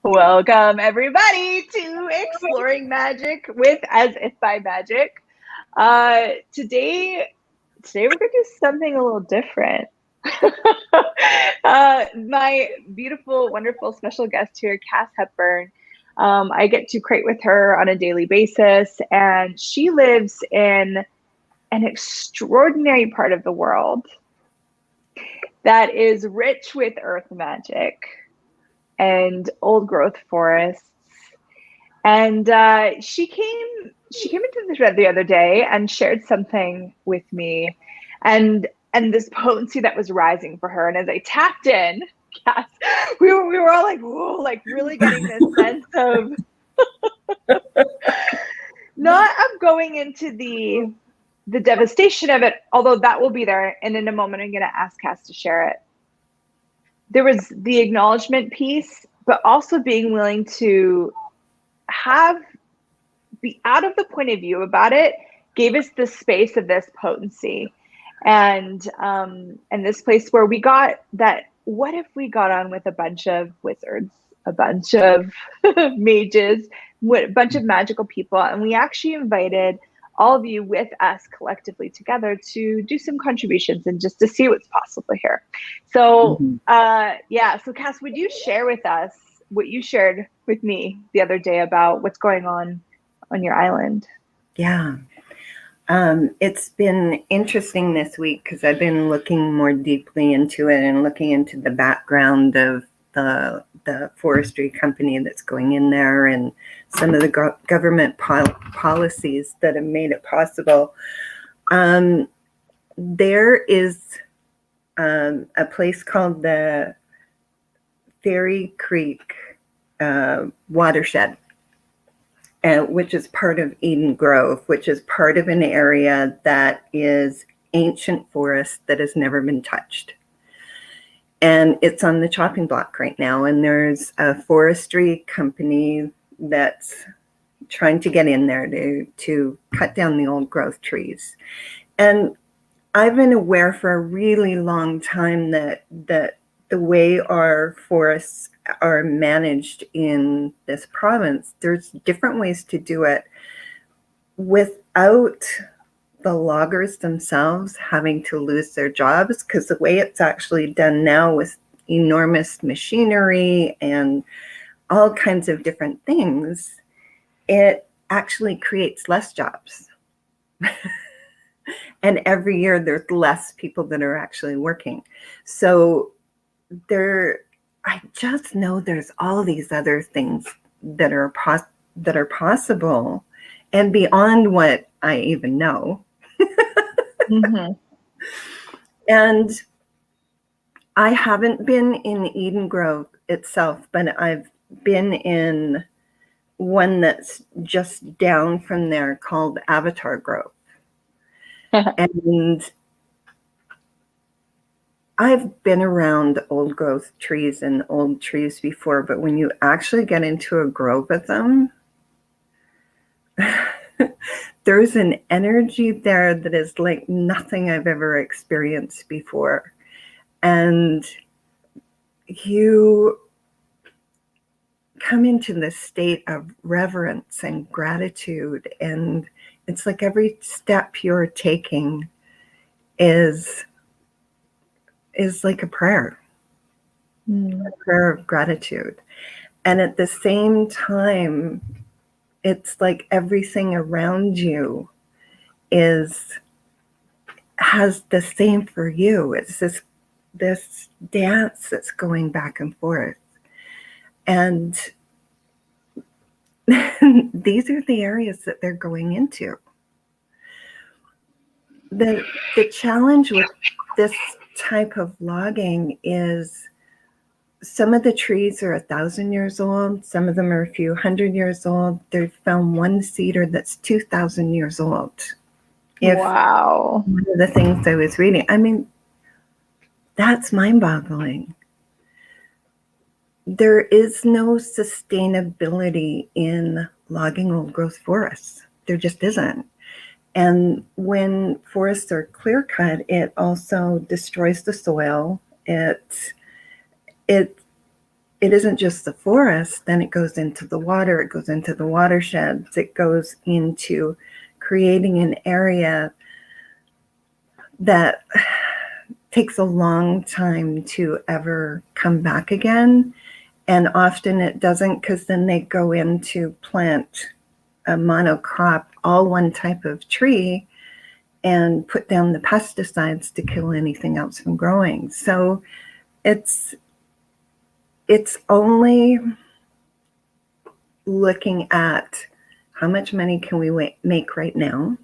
Welcome everybody to Exploring Magic with As If by Magic. Today we're going to do something a little different. My beautiful, wonderful special guest here, Cass Hepburn. I get to crate with her on a daily basis, and she lives in an extraordinary part of the world that is rich with earth magic and old growth forests. And she came into the thread the other day and shared something with me, and this potency that was rising for her. And as I tapped in, yes, we were all like, whoa, like really getting this sense of not of going into the devastation of it, although that will be there. And in a moment, I'm going to ask Cass to share it. There was the acknowledgement piece, but also being willing to be out of the point of view about it gave us the space of this potency and this place where we got that. What if we got on with a bunch of wizards, a bunch of mages, a bunch of magical people, and we actually invited all of you with us collectively together to do some contributions and just to see what's possible here. So so Cass, would you share with us what you shared with me the other day about what's going on your island? Yeah. It's been interesting this week because I've been looking more deeply into it and looking into the background of the forestry company that's going in there and some of the government policies that have made it possible. There is a place called the Fairy Creek watershed, which is part of Eden Grove, which is part of an area that is ancient forest that has never been touched. And it's on the chopping block right now. And there's a forestry company that's trying to get in there to cut down the old growth trees. And I've been aware for a really long time that the way our forests are managed in this province, there's different ways to do it without the loggers themselves having to lose their jobs, because the way it's actually done now with enormous machinery and all kinds of different things, it actually creates less jobs. And every year there's less people that are actually working. So I just know there's all these other things that are possible and beyond what I even know. And I haven't been in Eden Grove itself, but I've been in one that's just down from there called Avatar Grove. And I've been around old growth trees and old trees before, but when you actually get into a grove of them, there's an energy there that is like nothing I've ever experienced before. And you come into this state of reverence and gratitude, and it's like every step you're taking is like a prayer of gratitude. And at the same time, it's like everything around you has the same for you. It's this dance that's going back and forth. And these are the areas that they're going into. The challenge with this type of logging is some of the trees are 1,000 years old. Some of them are a few hundred years old. They've found one cedar that's 2,000 years old. Wow. One of the things I was reading, I mean, that's mind-boggling. There is no sustainability in logging old growth forests. There just isn't. And when forests are clear cut, it also destroys the soil. It it isn't just the forest, then it goes into the water, it goes into the watersheds, it goes into creating an area that takes a long time to ever come back again. And often it doesn't, because then they go in to plant a monocrop, all one type of tree, and put down the pesticides to kill anything else from growing. So it's only looking at how much money can we make right now,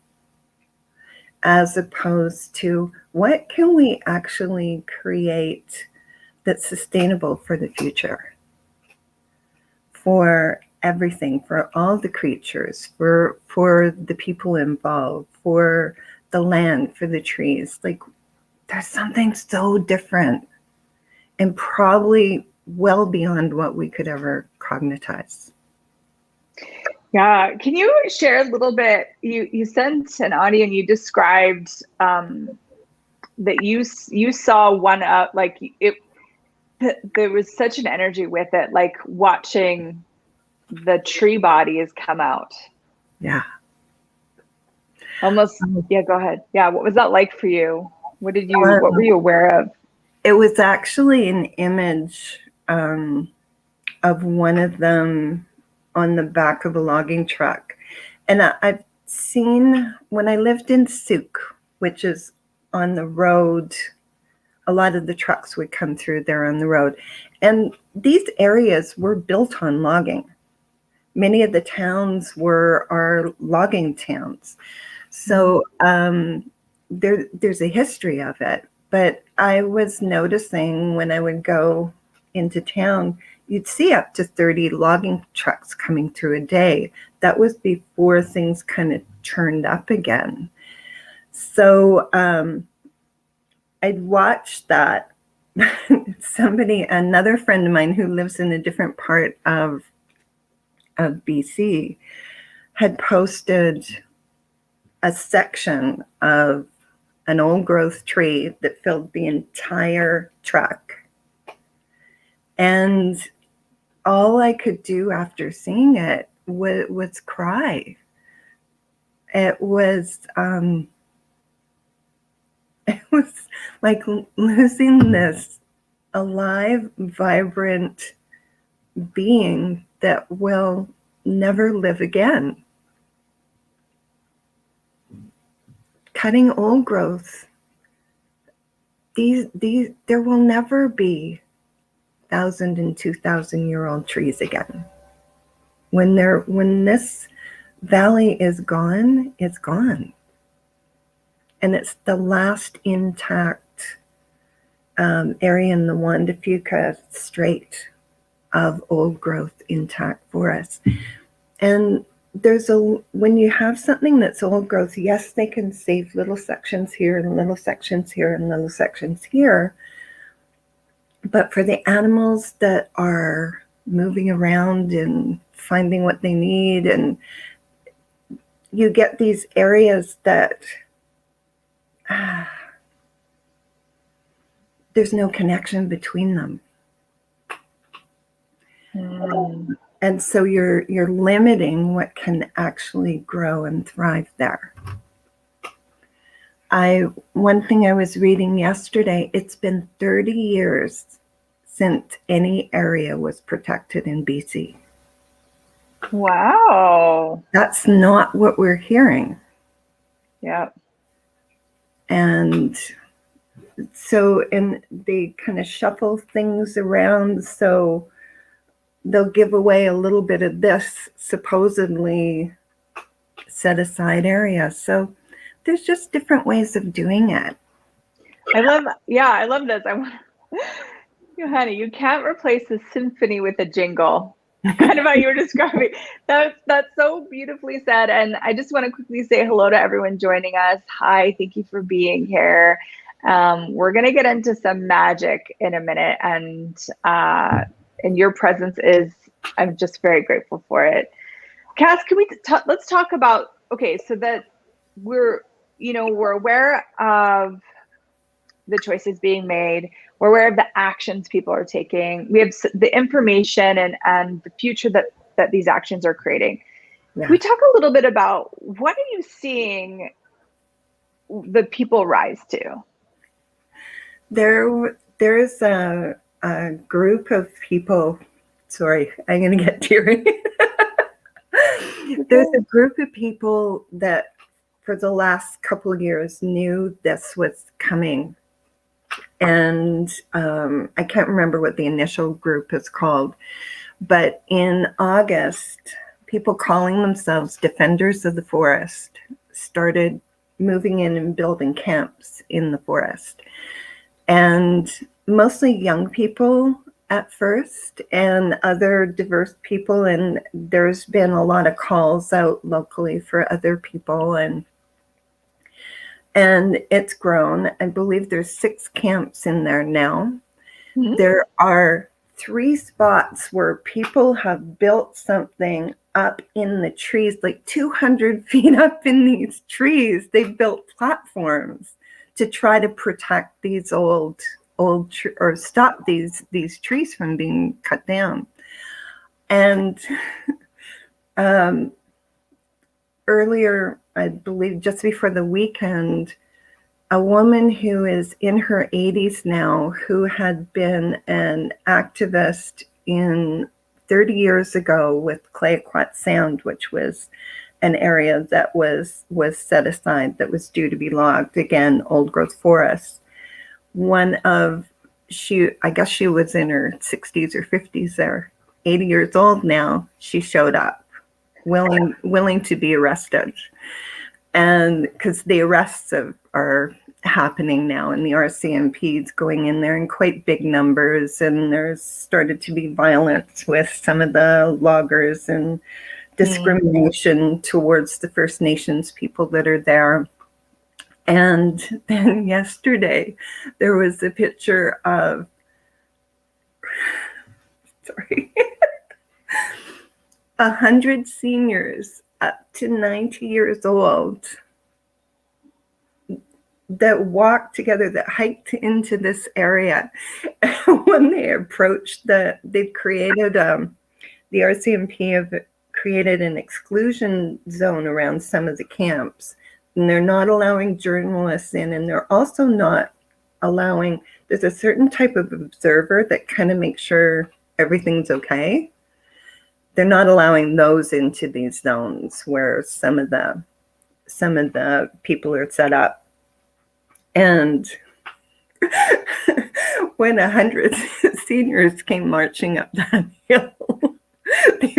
as opposed to what can we actually create that's sustainable for the future, for everything, for all the creatures, for the people involved, for the land, for the trees. Like, there's something so different and probably well beyond what we could ever cognitize. Yeah. Can you share a little bit? You sent an audio and you described that you saw one up, like it. There was such an energy with it, like watching the tree bodies come out. Yeah. Almost. Yeah. Go ahead. Yeah. What was that like for you? What were you aware of? It was actually an image of one of them on the back of a logging truck. And I've seen, when I lived in Souk, which is on the road, a lot of the trucks would come through there on the road. And these areas were built on logging. Many of the towns are logging towns. So there's a history of it. But I was noticing when I would go into town, you'd see up to 30 logging trucks coming through a day. That was before things kind of turned up again. So I'd watched that. Another friend of mine who lives in a different part of BC, had posted a section of an old growth tree that filled the entire truck. And all I could do after seeing it was cry. It was like losing this alive, vibrant being that will never live again. Cutting old growth. There will never be 1,000 and 2,000-year-old trees again. When this valley is gone, it's gone. And it's the last intact area in the Juan de Fuca Strait of old growth intact forest. And when you have something that's old growth, yes, they can save little sections here and little sections here and little sections here. But for the animals that are moving around and finding what they need, and you get these areas that there's no connection between them. And so you're limiting what can actually grow and thrive there. One thing I was reading yesterday, it's been 30 years since any area was protected in BC. Wow. That's not what we're hearing. Yeah. And so, and they kind of shuffle things around, so they'll give away a little bit of this supposedly set aside area. So there's just different ways of doing it. I love this. Honey, you can't replace a symphony with a jingle. Kind of how you were describing. That's so beautifully said. And I just want to quickly say hello to everyone joining us. Hi, thank you for being here. We're going to get into some magic in a minute, and your presence I'm just very grateful for it. Cass, can let's talk about, okay, so that we're aware of the choices being made. We're aware of the actions people are taking. We have the information and the future that these actions are creating. Yeah. Can we talk a little bit about what are you seeing the people rise to? There's a group of people. Sorry, I'm going to get teary. There's a group of people that for the last couple of years knew this was coming. And I can't remember what the initial group is called. But in August, people calling themselves Defenders of the Forest started moving in and building camps in the forest. And mostly young people at first and other diverse people. And there's been a lot of calls out locally for other people. And it's grown. I believe there's 6 camps in there now. Mm-hmm. There are 3 spots where people have built something up in the trees, like 200 feet up in these trees. They've built platforms to try to protect these or stop these trees from being cut down. And earlier, I believe just before the weekend, a woman who is in her 80s now, who had been an activist in 30 years ago with Clayoquot Sound, which was an area that was set aside, that was due to be logged, again, old growth forest. I guess she was in her 60s or 50s there, 80 years old now. She showed up, willing to be arrested. And because the arrests are happening now, and the RCMP's going in there in quite big numbers, and there's started to be violence with some of the loggers and discrimination towards the First Nations people that are there. And then yesterday, there was a picture of, 100 seniors up to 90 years old that walked together, that hiked into this area. And when they approached they've created, the RCMP have created an exclusion zone around some of the camps. And they're not allowing journalists in, and they're also not allowing, there's a certain type of observer that kind of makes sure everything's okay. They're not allowing those into these zones where some of the people are set up. And when 100 seniors came marching up that hill, the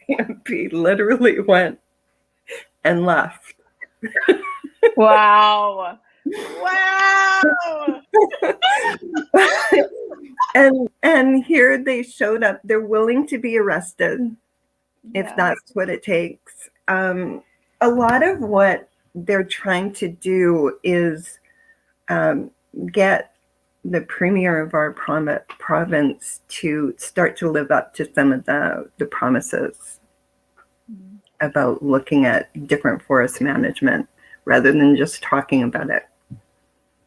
RCMP literally went and left. Wow. And here they showed up. They're willing to be arrested if that's what it takes. A lot of what they're trying to do is get the premier of our province to start to live up to some of the promises about looking at different forest management rather than just talking about it.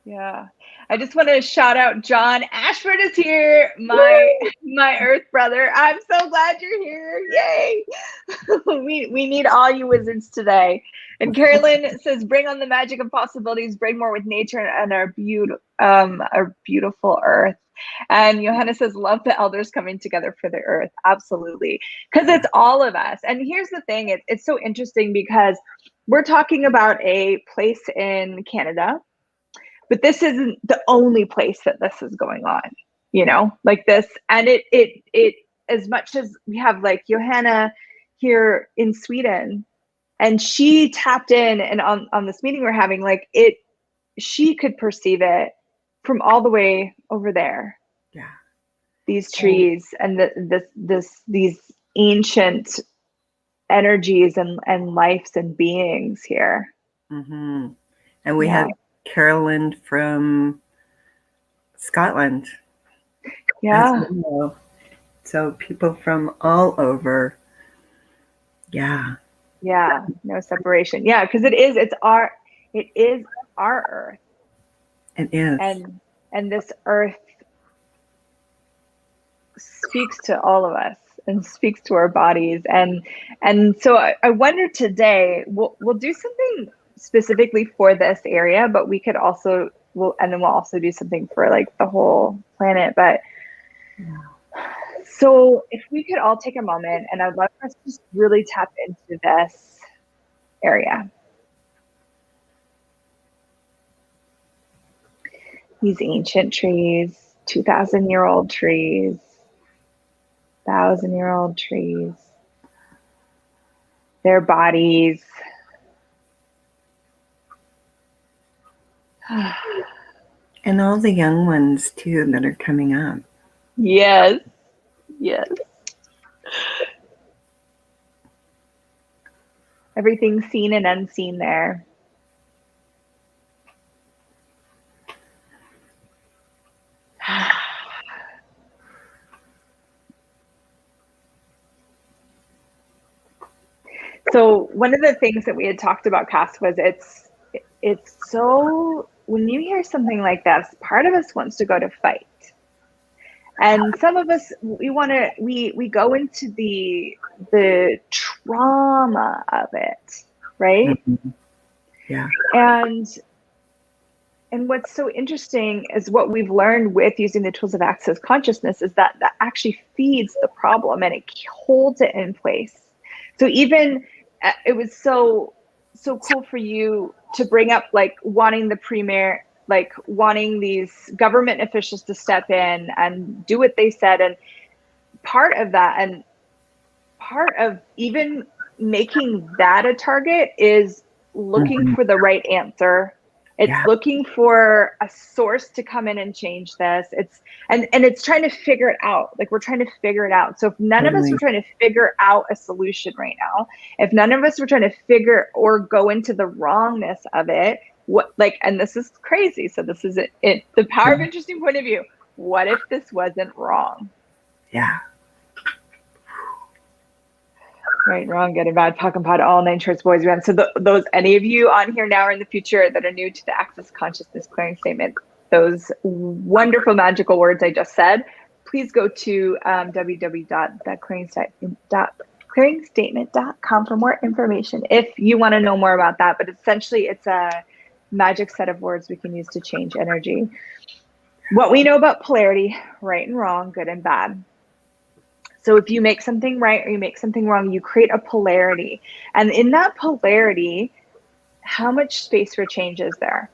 Yeah. I just want to shout out John Ashford is here, my Earth brother. I'm so glad you're here. Yay. we need all you wizards today. And Carolyn says, bring on the magic of possibilities, bring more with nature and our beautiful Earth. And Johanna says, love the elders coming together for the Earth. Absolutely. Because it's all of us. And here's the thing, it's so interesting because we're talking about a place in Canada, but this isn't the only place that this is going on, like this. And it as much as we have like Johanna here in Sweden, and she tapped in and on this meeting we're having, like she could perceive it from all the way over there. Yeah. These trees and these ancient energies and lives and beings here. Mm-hmm. And we have Carolyn from Scotland. Yeah. Well. So people from all over. Yeah. Yeah. No separation. Yeah, because it's our Earth. It is. And and this earth speaks to all of us and speaks to our bodies. And so I wonder today, we'll do something specifically for this area, but we could also, we'll also do something for like the whole planet. But so if we could all take a moment, and I'd love us to just really tap into this area. These ancient trees, 2,000-year-old trees, 1,000-year-old trees, their bodies. And all the young ones too that are coming up. Yes. Yes. Everything seen and unseen there. So one of the things that we had talked about, Cass, was it's so, when you hear something like this, part of us wants to go to fight. And some of us, we go into the trauma of it, right? Mm-hmm. Yeah. And what's so interesting is what we've learned with using the tools of access consciousness is that actually feeds the problem and it holds it in place. So even it was so cool for you to bring up like wanting the premier, like wanting these government officials to step in and do what they said. And part of that, and part of even making that a target, is looking for the right answer. It's looking for a source to come in and change this. And it's trying to figure it out. Like, we're trying to figure it out. So if none of us were trying to figure out a solution right now, if none of us were trying to figure or go into the wrongness of it, and this is crazy. So this is it, the power of interesting point of view. What if this wasn't wrong? Yeah. Right, wrong, good and bad, POC and POD, all 9 shorts, boys, men. So those, any of you on here now or in the future that are new to the Access Consciousness Clearing Statement, those wonderful magical words I just said, please go to www.clearingstatement.com for more information if you want to know more about that. But essentially, it's a magic set of words we can use to change energy. What we know about polarity, right and wrong, good and bad. So if you make something right or you make something wrong, you create a polarity. And in that polarity, how much space for change is there?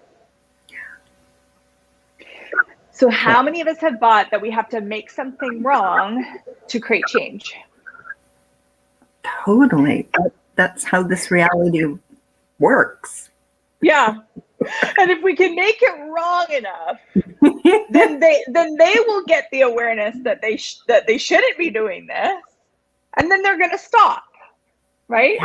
So how many of us have thought that we have to make something wrong to create change? Totally. That's how this reality works. Yeah. And if we can make it wrong enough, then they will get the awareness that they shouldn't be doing this, and then they're going to stop, right?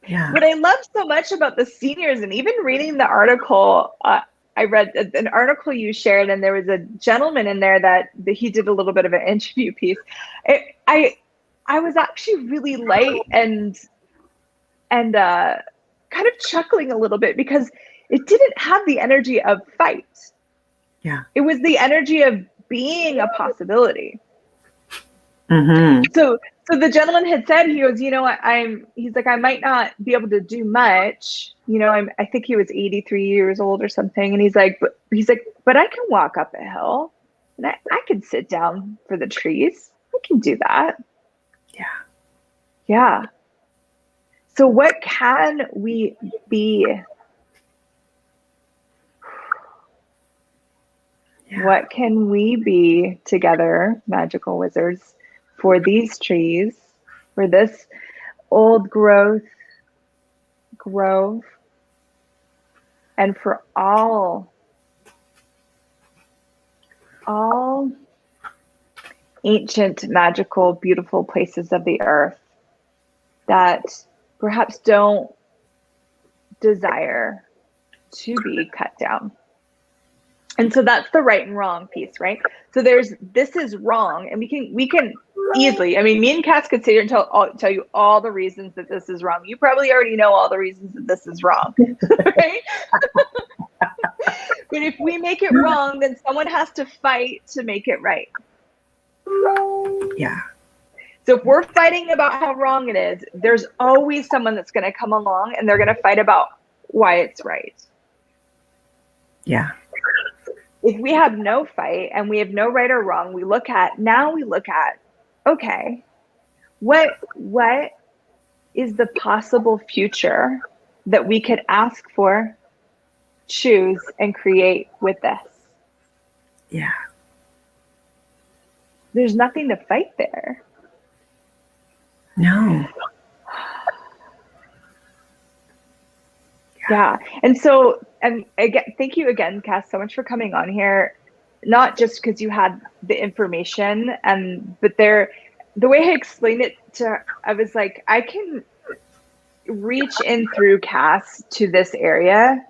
Yeah. What I love so much about the seniors, and even reading the article, I read an article you shared, and there was a gentleman in there that he did a little bit of an interview piece. I was actually really light and kind of chuckling a little bit, because it didn't have the energy of fight. Yeah. It was the energy of being a possibility. Mm-hmm. So the gentleman had said, he goes, he's like, I might not be able to do much. I think he was 83 years old or something. And he's like, but I can walk up a hill, and I can sit down for the trees. I can do that. Yeah. Yeah. So what can we be? Yeah. What can we be together, magical wizards, for these trees, for this old grove, and for all ancient, magical, beautiful places of the earth that perhaps don't desire to be cut down. And so that's the right and wrong piece, right? So this is wrong, and we can easily, me and Cass could sit here and tell you all the reasons that this is wrong. You probably already know all the reasons that this is wrong, right? But if we make it wrong, then someone has to fight to make it right. Yeah. So if we're fighting about how wrong it is, there's always someone that's going to come along and they're going to fight about why it's right. Yeah. If we have no fight and we have no right or wrong, we look at, okay, what is the possible future that we could ask for, choose, and create with this? Yeah. There's nothing to fight there. No. Yeah. And so, and again, thank you again, Cass, so much for coming on here. Not just because you had the information, but the way I explained it I was like, I can reach in through Cass to this area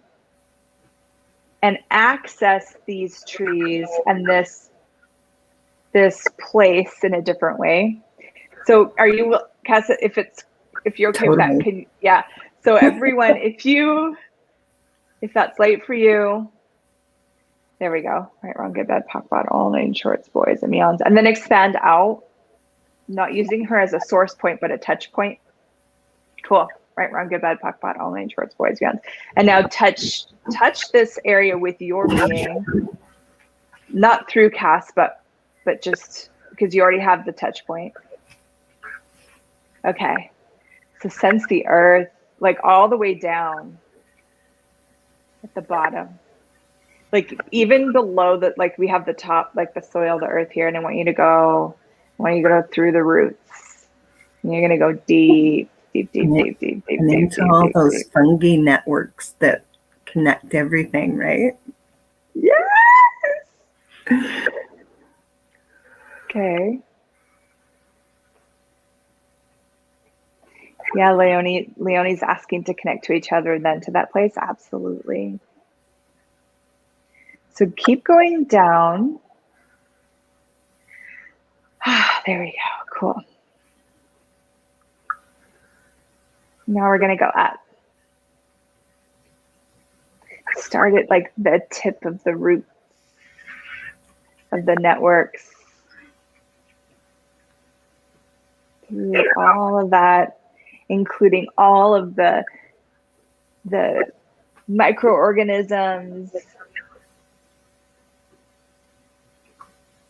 and access these trees and this place in a different way. So are you, Cass, if you're okay with that, yeah. So everyone, if that's light for you, there we go. Right, wrong, good, bad, POC POD, all 9 shorts, boys and meons. And then expand out, not using her as a source point, but a touch point. Cool. Right, wrong, good, bad, POC POD, all 9 shorts, boys, meons. And now touch this area with your being, not through Cass, but just because you already have the touch point. Okay. So sense the earth, like all the way down at the bottom. Like even below that, like we have the top, like the soil, the earth here, and I want you to go through the roots. And you're gonna go deep, and into all those fungi networks that connect everything, right? Yes. Okay. Yeah, Leonie's asking to connect to each other, then to that place. Absolutely. So keep going down. There we go. Cool. Now we're going to go up. Start at like the tip of the roots of the networks. Through all of that, including all of the microorganisms,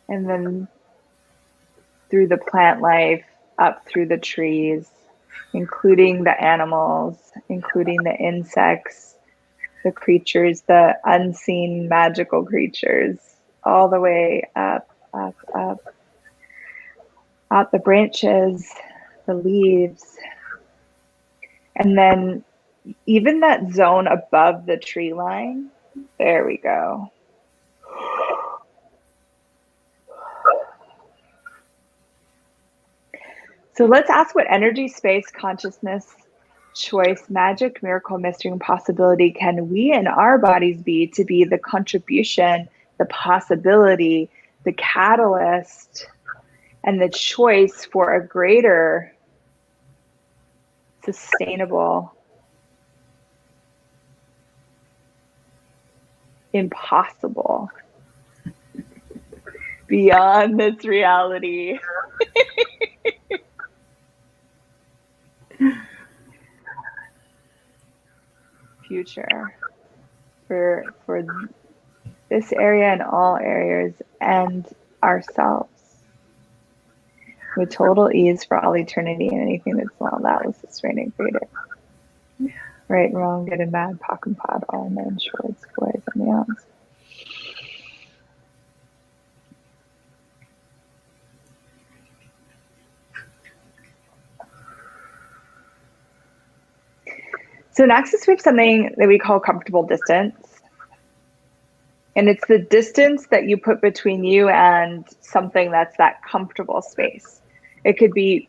and then through the plant life, up through the trees, including the animals, including the insects, the creatures, the unseen magical creatures, all the way up, out the branches, the leaves, and then even that zone above the tree line. There we go. So let's ask what energy, space, consciousness, choice, magic, miracle, mystery, and possibility can we in our bodies be to be the contribution, the possibility, the catalyst, and the choice for a greater, sustainable, impossible, beyond this reality. Future for this area and all areas and ourselves with total ease for all eternity, and anything that's not that was sustaining created. Right and wrong, good and bad, POC and POD, all men, shorts, boys, and meons. So next we have something that we call comfortable distance. And it's the distance that you put between you and something that's that comfortable space. It could be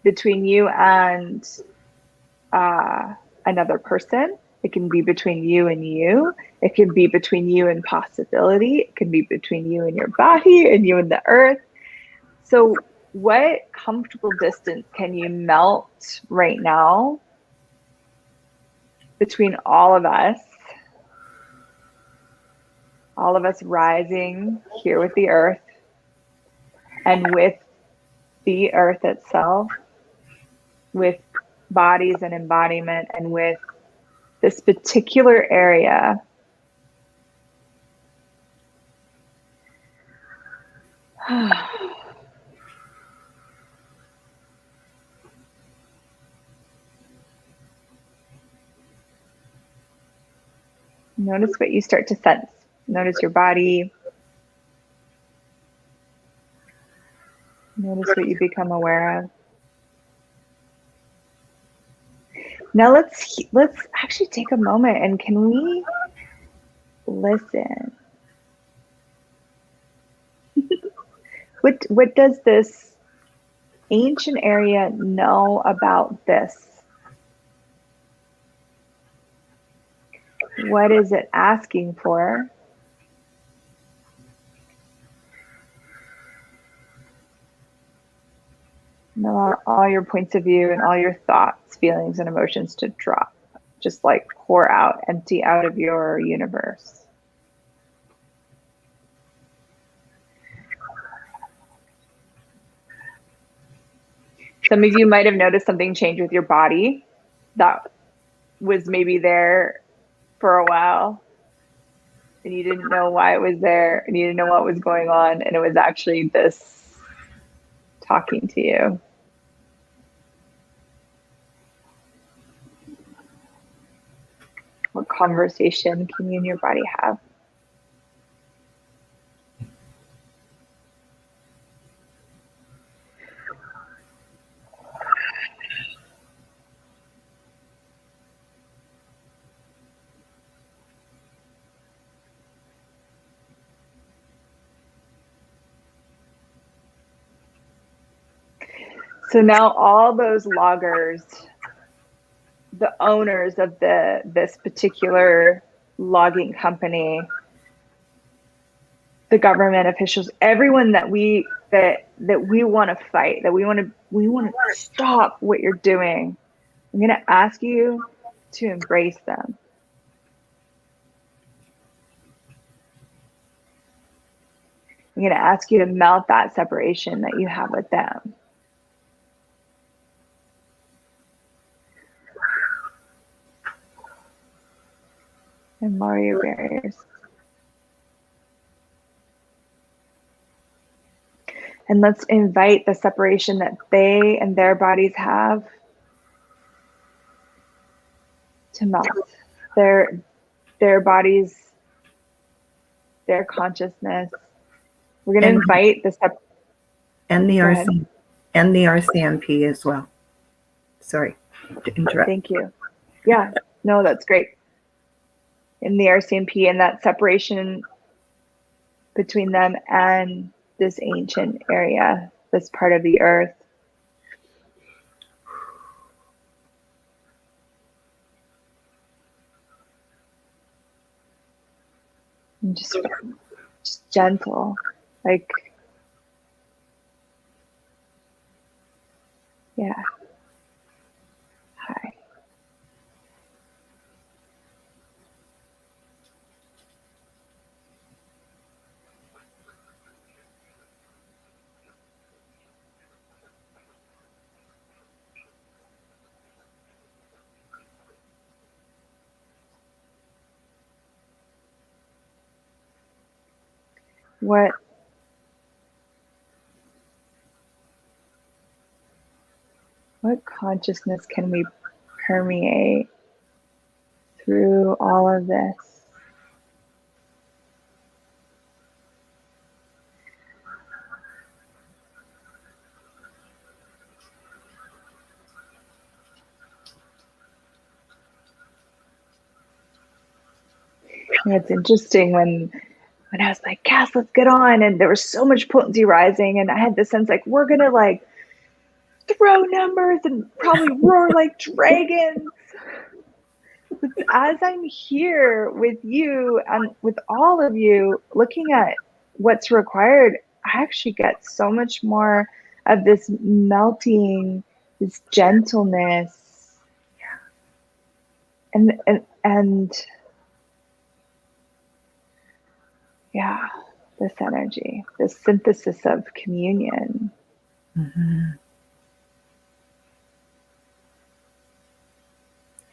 between you and another person. It can be between you and you. It can be between you and possibility. It can be between you and your body and you and the earth. So what comfortable distance can you melt right now between all of us all of us rising here with the earth and with the earth itself, with bodies and embodiment, and with this particular area. Notice what you start to sense. Notice your body. Notice what you become aware of. Now let's actually take a moment, and can we listen? What does this ancient area know about this? What is it asking for? And allow all your points of view and all your thoughts, feelings, and emotions to drop. Just like pour out, empty out of your universe. Some of you might have noticed something change with your body that was maybe there for a while, and you didn't know why it was there, and you didn't know what was going on, and it was actually this talking to you. What conversation can you and your body have? So now all those loggers, the owners of this particular logging company, the government officials, everyone that we want to fight, that we want to stop what you're doing. I'm going to ask you to embrace them. I'm going to ask you to melt that separation that you have with them. And lower your barriers. And let's invite the separation that they and their bodies have to melt. Their bodies, their consciousness. We're going to invite the and the RCMP as well. Sorry to interrupt. Thank you. Yeah, no, that's great. In the RCMP and that separation between them and this ancient area, this part of the earth. And just gentle, like, yeah. Hi. What consciousness can we permeate through all of this? And it's interesting when I was like, Cass, let's get on. And there was so much potency rising. And I had this sense like, we're going to like throw numbers and probably roar like dragons. But as I'm here with you and with all of you looking at what's required, I actually get so much more of this melting, this gentleness, and Yeah, this energy, this synthesis of communion. Mm-hmm.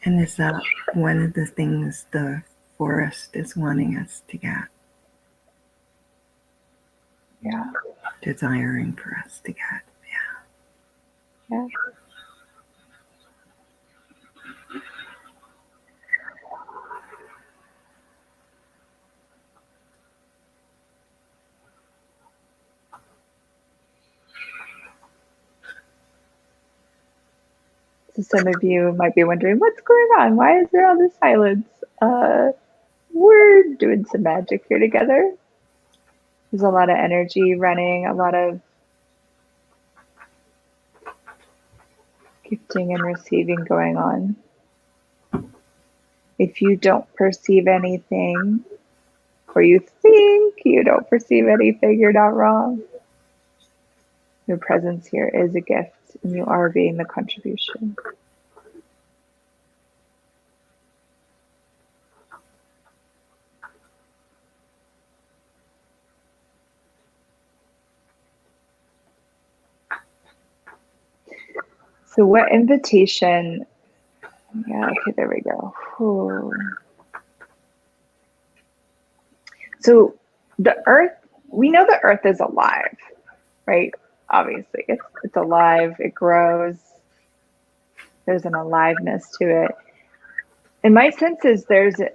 And is that one of the things the forest is wanting us to get? Yeah. Desiring for us to get. Yeah. Yeah. So some of you might be wondering, what's going on? Why is there all this silence? We're doing some magic here together. There's a lot of energy running, a lot of gifting and receiving going on. If you don't perceive anything, or you think you don't perceive anything, you're not wrong. Your presence here is a gift, and you are being the contribution. So what invitation? Yeah, okay, there we go. Whew. So the earth, we know the earth is alive, right? Obviously, it's alive, it grows. There's an aliveness to it. And my sense is there's an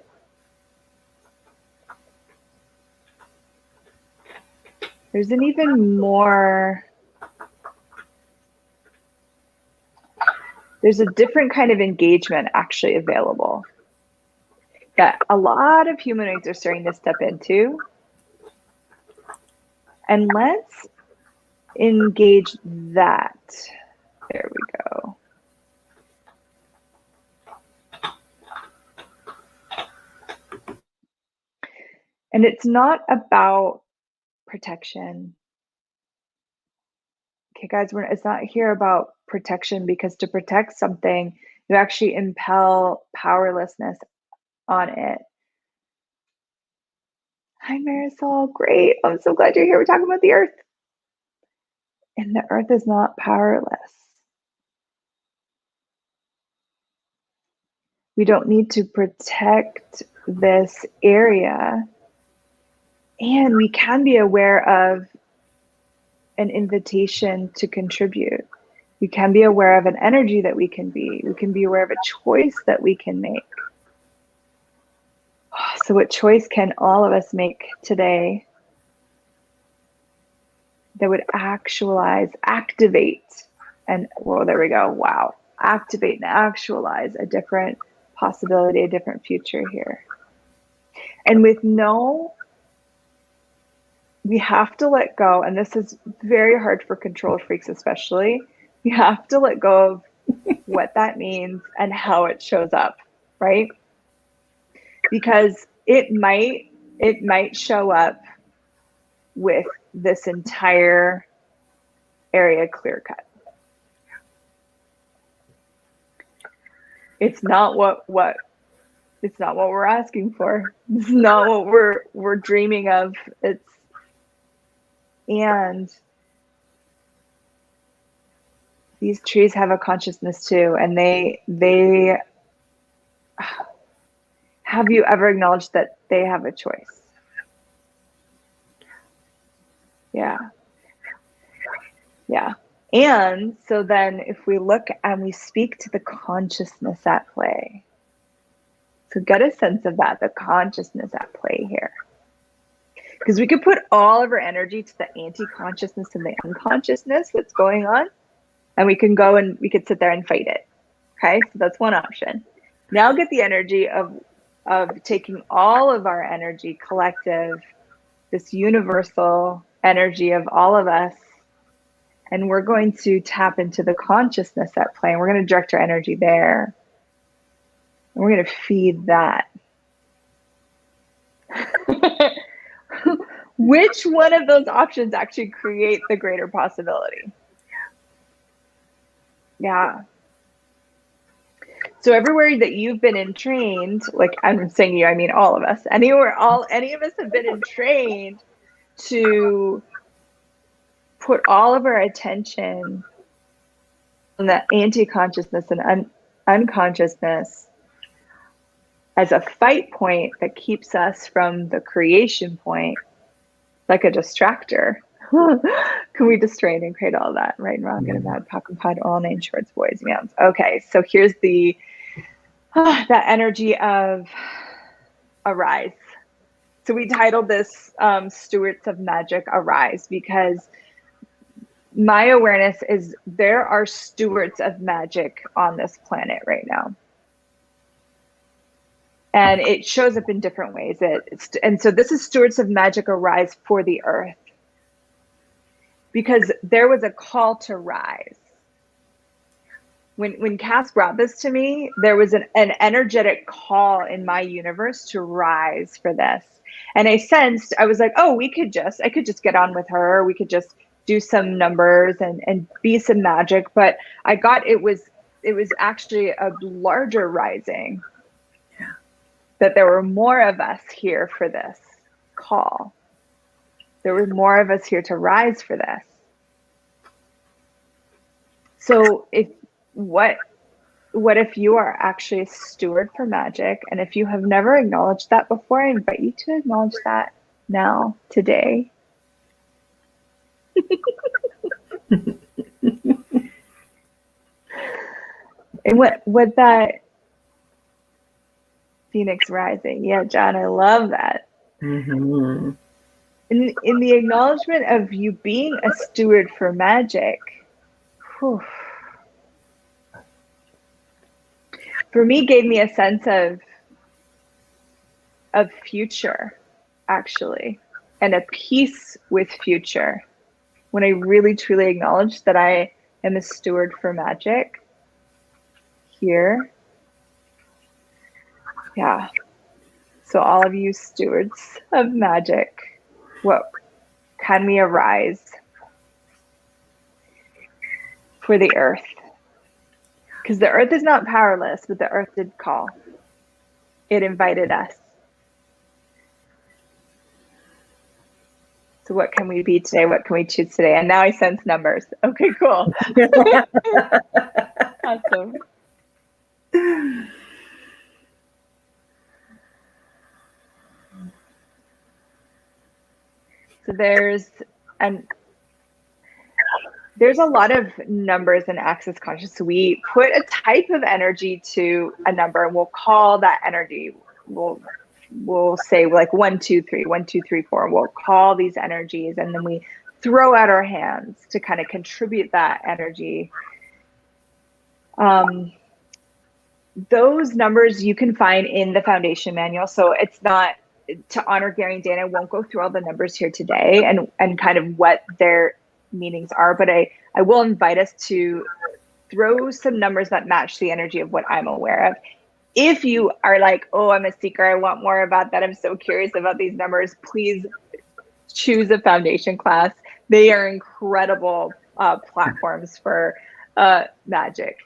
even more, there's a different kind of engagement actually available that a lot of humanoids are starting to step into. And let's engage that. There we go. And it's not about protection. Okay, guys, it's not here about protection, because to protect something, you actually impel powerlessness on it. Hi, Marisol. Great. I'm so glad you're here. We're talking about the earth. And the earth is not powerless. We don't need to protect this area. And we can be aware of an invitation to contribute. We can be aware of an energy that we can be. We can be aware of a choice that we can make. So what choice can all of us make today that would actualize, activate, and well, there we go. Wow. Activate and actualize a different possibility, a different future here. And with we have to let go, and this is very hard for control freaks especially. We have to let go of what that means and how it shows up, right? Because it might show up with this entire area clear cut. It's not what it's not what we're asking for. It's not what we're dreaming of. And these trees have a consciousness too, and they have you ever acknowledged that they have a choice? Yeah. Yeah. And so then if we look and we speak to the consciousness at play, so get a sense of that, the consciousness at play here. Because we could put all of our energy to the anti-consciousness and the unconsciousness that's going on, and we can go and we could sit there and fight it. Okay, so that's one option. Now get the energy of taking all of our energy, collective, this universal energy of all of us, and we're going to tap into the consciousness at play, and we're going to direct our energy there. And we're going to feed that. Which one of those options actually create the greater possibility? Yeah. So everywhere that you've been entrained, like I'm saying you, I mean all of us, any of us have been entrained to put all of our attention on the anti-consciousness and unconsciousness as a fight point that keeps us from the creation point, like a distractor. Can we distrain and create all that? Right and wrong, good and bad, POC and POD, all named shorts, boys and youngs. Okay, so here's the that energy of arise. So we titled this Stewards of Magic Arise, because my awareness is there are stewards of magic on this planet right now. And it shows up in different ways. And so this is Stewards of Magic Arise for the earth, because there was a call to rise. When Cass brought this to me, there was an energetic call in my universe to rise for this. And I sensed, I was like, oh, I could just get on with her. We could just do some numbers and be some magic. But I got, it was actually a larger rising. Yeah. That there were more of us here for this call. There were more of us here to rise for this. So what if you are actually a steward for magic? And if you have never acknowledged that before, I invite you to acknowledge that now, today. And what that Phoenix rising. Yeah, John, I love that. Mm-hmm. In the acknowledgement of you being a steward for magic, whew, for me, gave me a sense of future, actually, and a peace with future. When I really, truly acknowledged that I am a steward for magic here. Yeah. So all of you stewards of magic, what can we arise for the earth? Because the earth is not powerless, but the earth did call. It invited us. So what can we be today? What can we choose today? And now I sense numbers. Okay, cool. Awesome. So there's a lot of numbers in Access Conscious. So we put a type of energy to a number, and we'll call that energy. We'll say like 1, 2, 3, 1, 2, 3, 4. We'll call these energies, and then we throw out our hands to kind of contribute that energy. Those numbers you can find in the foundation manual. So it's not, to honor Gary and Dana, I won't go through all the numbers here today and kind of what their meanings are, but I will invite us to throw some numbers that match the energy of what I'm aware of. If you are like, oh, I'm a seeker, I want more about that, I'm so curious about these numbers, please choose a foundation class. They are incredible platforms for magic.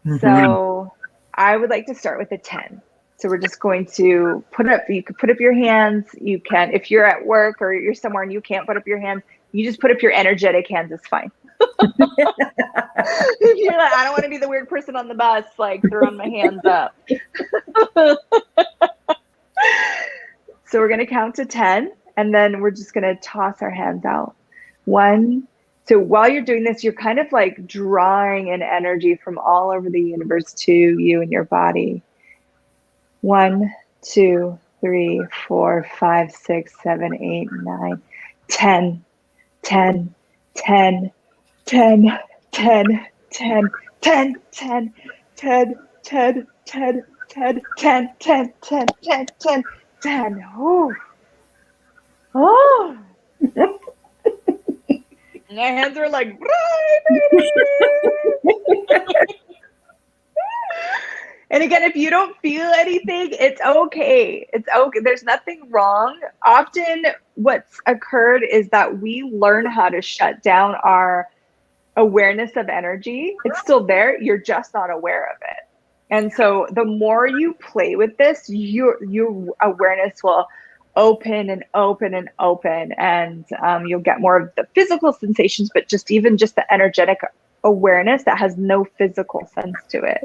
Mm-hmm. So I would like to start with a 10. So we're just going to you could put up your hands. You can, if you're at work or you're somewhere and you can't put up your hands, you just put up your energetic hands, it's fine. If you're like, I don't want to be the weird person on the bus, like throwing my hands up. So we're going to count to 10, and then we're just going to toss our hands out. 1. So while you're doing this, you're kind of like drawing an energy from all over the universe to you and your body. 1, 2, 3, 4, 5, 6, 7, 8, 9, 10, 10, 10, 10, 10, 10, 10, 10, 10, 10, 10, 10, 10, 10, 10, 10, 10, 10. Oh. My hands are like, and again, if you don't feel anything, it's okay. It's okay. There's nothing wrong. Often what's occurred is that we learn how to shut down our awareness of energy. It's still there. You're just not aware of it. And so the more you play with this, your awareness will open and open and open, and you'll get more of the physical sensations, but just the energetic awareness that has no physical sense to it.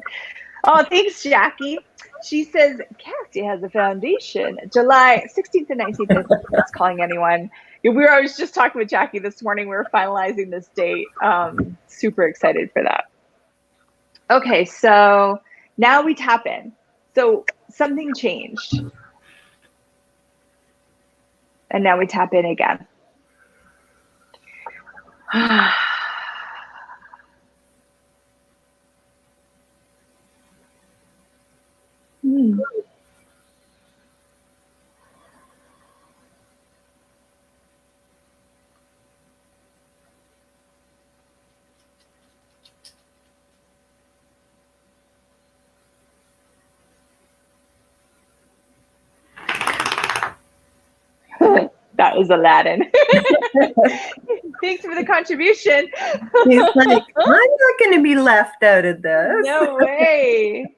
Oh, thanks, Jackie. She says Cassy has a foundation. July 16th and 19th is calling anyone. I was just talking with Jackie this morning. We were finalizing this date. Super excited for that. Okay, so now we tap in. So something changed. And now we tap in again. That was Aladdin. Thanks for the contribution. He's like, I'm not going to be left out of this. No way.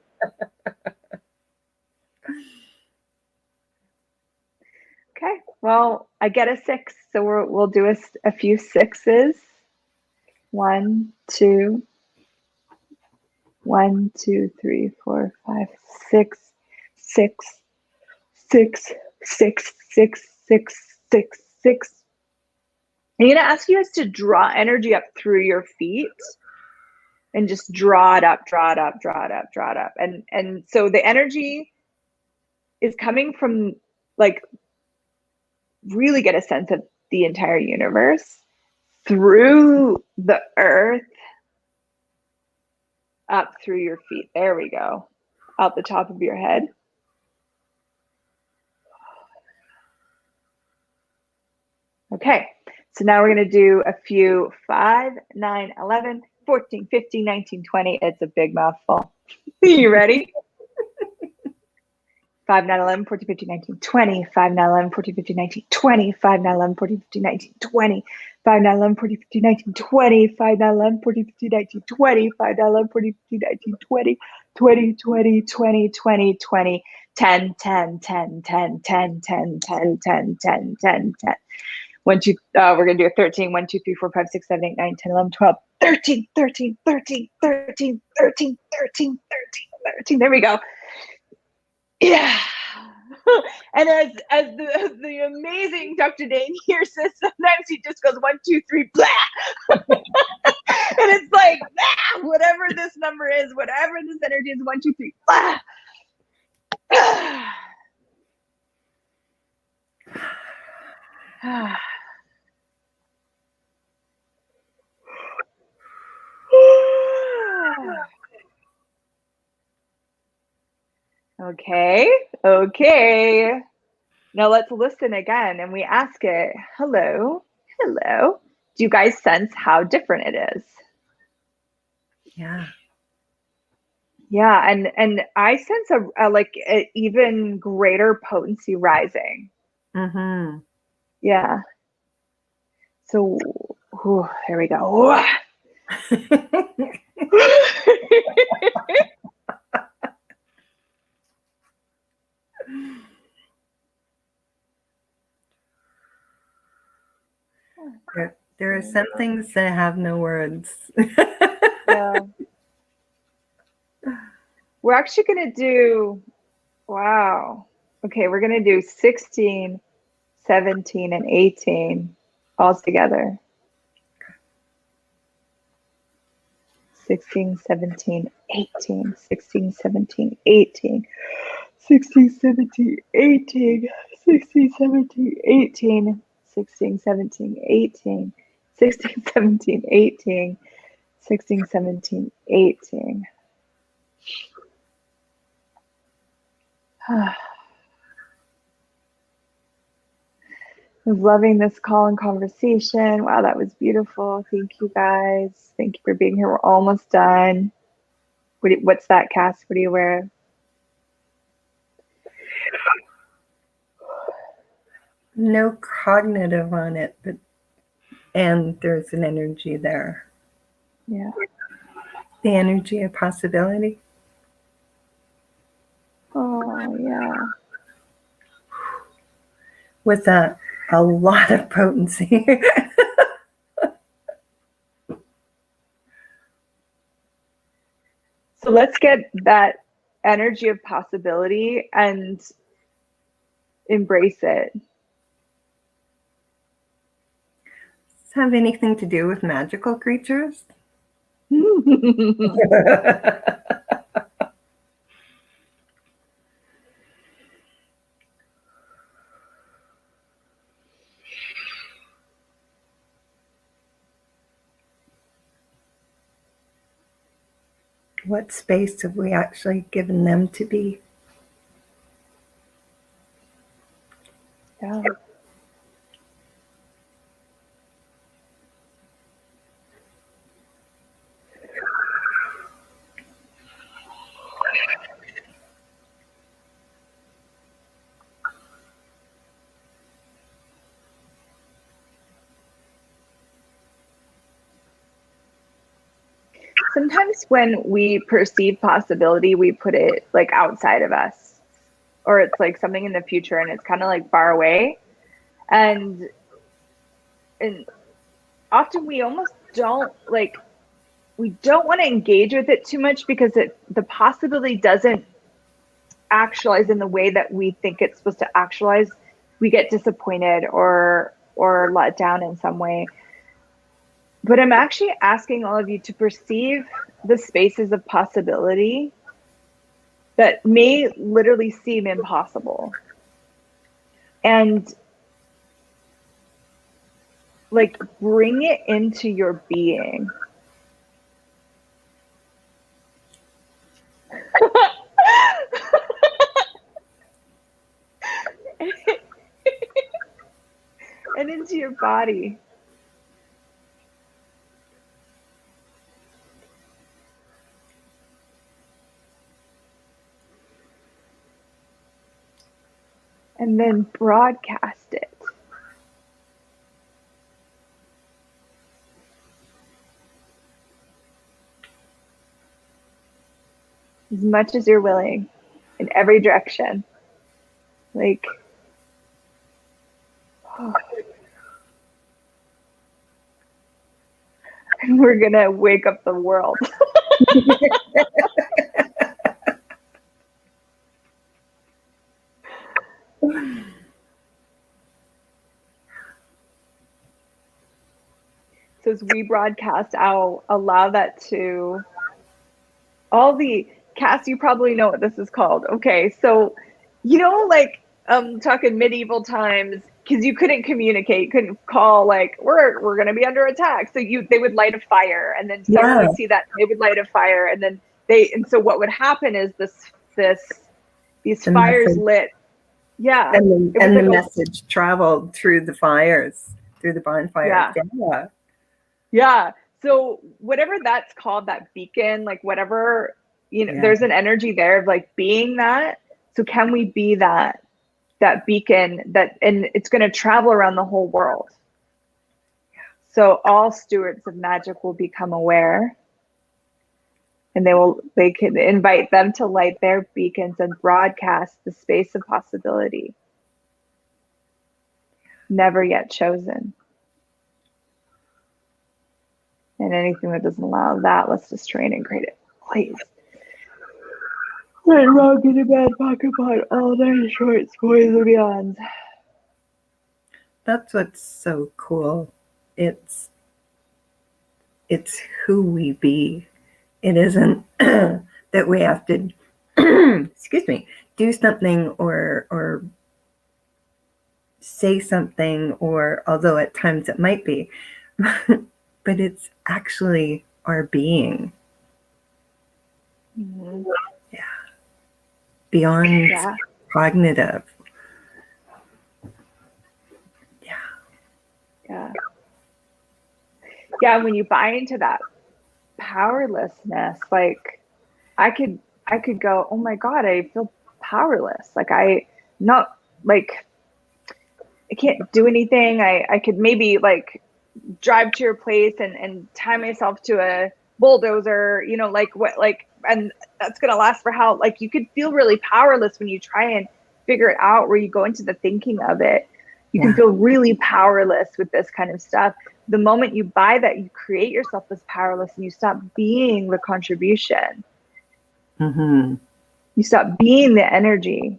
Okay, well, I get a 6, so we'll do a few 6s. 1, 2, 1, 2, 3, 4, 5, 6, 6, 6, 6, 6, 6, 6, 6. I'm going to ask you guys to draw energy up through your feet and just draw it up, draw it up, draw it up, draw it up. And so the energy is coming from, like, really get a sense of the entire universe through the earth up through your feet. There we go. Out the top of your head. Okay, so now we're going to do a few 5, 9, 11, 14, 15, 19, 20. It's a big mouthful. You ready? 5, 9, 11, 14, 15, 19, 20. 5, 9, 11, 14, 15, 19, 20. 5, 9, 11, 14, 15, 19, 20. 5, 9, 11, 14, 15, 19, 20. 5, 9, 11, 14, 15, 19, 20. 5, 9, 11, 14, 15, 19, 20. 20, 20, 20, 20, 20. 10, 10, 10, 10, 10, 10, 10, 10, 10, 10, 10. 1, 2, we're going to do a 13. 1, 2, 3, 4, 5, 6, 7, 8, 9, 10, 11, 12, 13, 13, 13, 13, 13, 13, 13. There we go. Yeah. And as the amazing Dr. Dane here says, sometimes he just goes 1, 2, 3, blah. And it's like, blah, whatever this number is, whatever this energy is, 1, 2, 3, blah. Okay. Now let's listen again, and we ask it, hello. Do you guys sense how different it is? Yeah. Yeah, and I sense a like an even greater potency rising. Mm-hmm. Yeah. So, here we go. There are some things that have no words. Yeah. We're actually going to do, wow. Okay, we're going to do 16, 17, and 18 all together. 16, 17, 18, 16, 17, 18, 16, 17, 18, 16, 17, 18, 16, 17, 18, 16, 17, 18, 16, 17, 18. I was loving this call and conversation. Wow, that was beautiful. Thank you guys. Thank you for being here. We're almost done. What's that, Cass? What are you wearing? No cognitive on it, and there's an energy there. Yeah. The energy of possibility. Oh, yeah. With a lot of potency. So let's get that energy of possibility and embrace it. Does this have anything to do with magical creatures? What space have we actually given them to be? Yeah. Sometimes when we perceive possibility, we put it like outside of us, or it's like something in the future and it's kind of like far away. And often we almost don't like, we don't want to engage with it too much because the possibility doesn't actualize in the way that we think it's supposed to actualize. We get disappointed or let down in some way. But I'm actually asking all of you to perceive the spaces of possibility that may literally seem impossible. And like bring it into your being. And into your body. And then broadcast it. As much as you're willing, in every direction. Like, oh. And we're gonna wake up the world. So as we broadcast out, allow that to all the Cass, you probably know what this is called. Okay, so like talking medieval times, because you couldn't communicate, couldn't call like we're gonna be under attack. So they would light a fire, and then someone would see that they would light a fire, and then so what would happen is these fires message. Lit. Yeah. And the message traveled through the fires, through the bonfires. Yeah. Yeah. So whatever that's called, that beacon, like whatever, there's an energy there of like being that. So can we be that beacon and it's going to travel around the whole world. So all stewards of magic will become aware, and they can invite them to light their beacons and broadcast the space of possibility. Never yet chosen. And anything that doesn't allow that, let's destroy and create it. Please. Right, wrong, good and bad, pocket pot, all day shorts, boys and beyond. That's what's so cool. It's who we be. It isn't that we have to excuse me, do something or say something, or although at times it might be, but it's actually our being. Mm-hmm. Yeah. Beyond cognitive. Yeah, when you buy into that powerlessness, like I could go, oh my God, I feel powerless. Like I can't do anything. I could maybe like drive to your place and tie myself to a bulldozer, and that's going to last for how, like, you could feel really powerless when you try and figure it out, where you go into the thinking of it. You can feel really powerless with this kind of stuff. The moment you buy that, you create yourself as powerless and you stop being the contribution. Mm-hmm. You stop being the energy,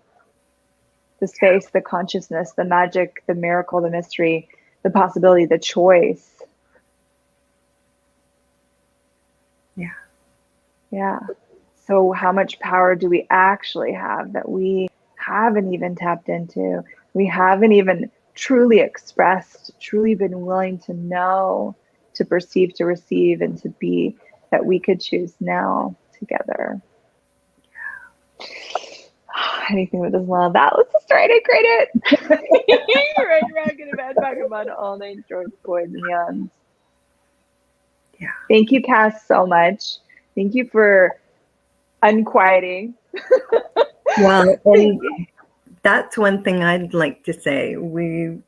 the space, the consciousness, the magic, the miracle, the mystery, the possibility, the choice. Yeah. Yeah. So how much power do we actually have that we haven't even tapped into? We haven't even truly expressed, truly been willing to know, to perceive, to receive, and to be, that we could choose now together. Anything with this love. That was just trying to create it. Right around in bed, talking about all night shorts, boys and youngs. Yeah. Thank you, Cass, so much. Thank you for unquieting. Well, and that's one thing I'd like to say. With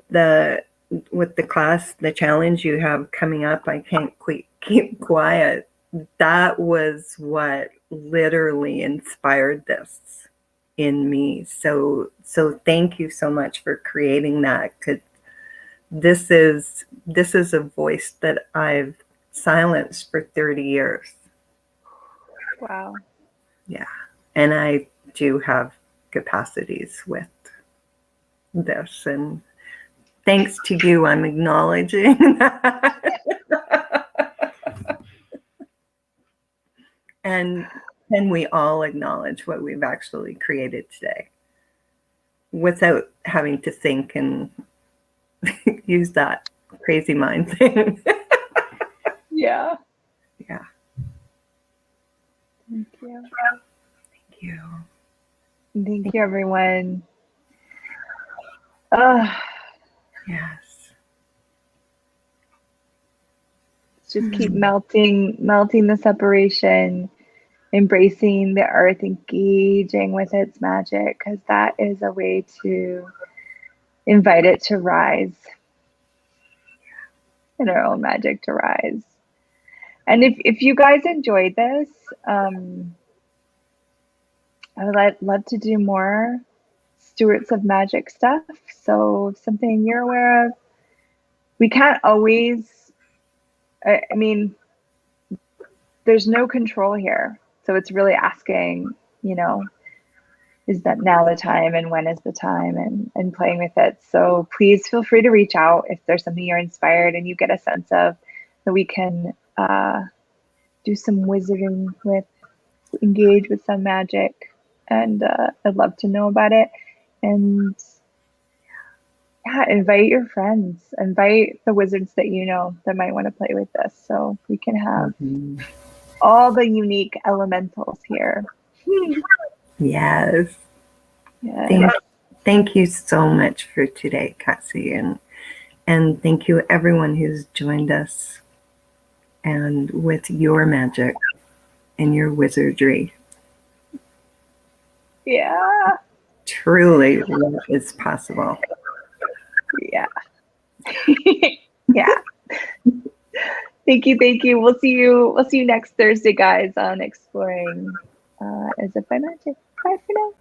the class, the challenge you have coming up, I can't keep quiet. That was what literally inspired this in me. So thank you so much for creating that, because this is a voice that I've silenced for 30 years. Wow. Yeah. And I do have capacities with this, and thanks to you, I'm acknowledging that. And can we all acknowledge what we've actually created today without having to think and use that crazy mind thing? Yeah. Yeah. Thank you. Thank you. Thank you, everyone. Yes. Just keep melting the separation, embracing the earth, engaging with its magic, because that is a way to invite it to rise, and our own magic to rise. And if you guys enjoyed this, I would love to do more Stewarts of Magic stuff. So if something you're aware of, we can't always, I mean, there's no control here. So it's really asking, is that now the time, and when is the time, and playing with it. So please feel free to reach out if there's something you're inspired and you get a sense of, that we can do some wizarding with, engage with some magic. And I'd love to know about it. And yeah, invite your friends, invite the wizards that you know that might want to play with this, so we can have all the unique elementals here. Yes. Yeah. Thank you so much for today, Cassy, and thank you everyone who's joined us, and with your magic and your wizardry. Yeah. Truly, what is possible. Yeah. Yeah. Thank you. We'll see you next Thursday, guys, on Exploring as if by magic. Bye for now.